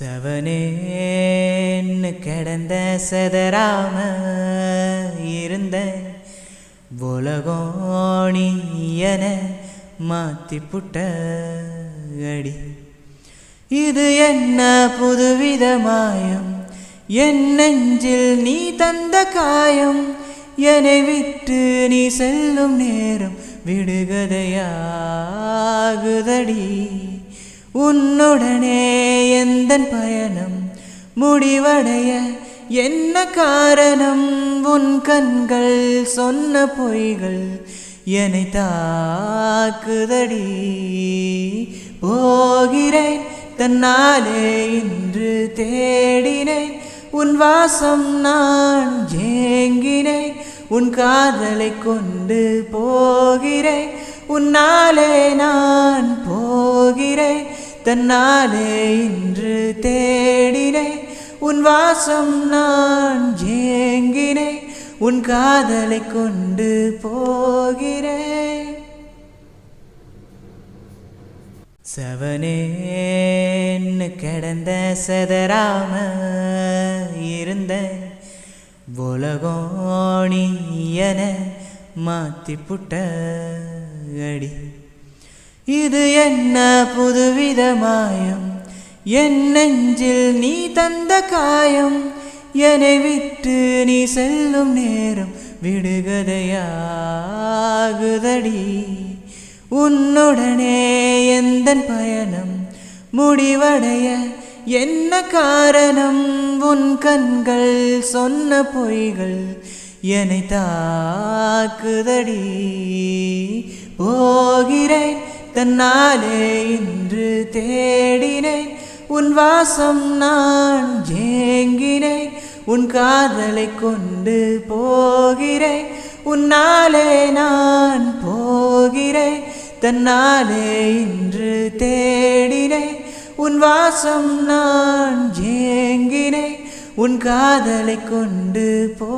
செவனேன்னு கிடந்த செதறாம இருந்த உலகோணி என மாத்தி புட்ட அடி. இது என்ன புதுவித மாயம், என் நெஞ்சில் நீ தந்த காயம். என்னை விட்டு நீ செல்லும் நேரம் விடுகதையாகுதடி. உன்னுடனே எந்தன் பயணம் முடிவடைய என்ன காரணம்? உன் கண்கள் சொன்ன பொய்கள் என்னை தாக்குதடி. போகிறேன் தன்னாலே இன்று தேடினேன் உன் வாசம், நான் ஏங்கினேன் உன் காதலை கொண்டு போகிறேன். உன்னாலே நான் போகிறேன் தன்னாலே இன்று தேடினேன் உன் வாசம், நான் ஏங்கினேன் உன் காதலை கொண்டு போகிறேன். செவனேன்னு கிடந்த செதறாம இருந்த உலகோணி என மாத்தி புட்ட அடி. இது என்ன புதுவித மாயம், என் நெஞ்சில் நீ தந்த காயம். என்னை விட்டு நீ செல்லும் நேரம் விடுகதையாகுதடி. உன்னுடனே எந்தன் பயணம் முடிவடைய என்ன காரணம்? உன் கண்கள் சொன்ன பொய்கள் என்னை தாக்குதடி. போகிறேன் தன்னாலே இன்று தேடினேன் உன் வாசம், நான் ஏங்கினேன் உன் காதலை கொண்டு போகிறேன். உன்னாலே நான் போகிறேன் தன்னாலே இன்று தேடினேன் உன் வாசம், நான் ஏங்கினேன் உன் காதலை கொண்டு போ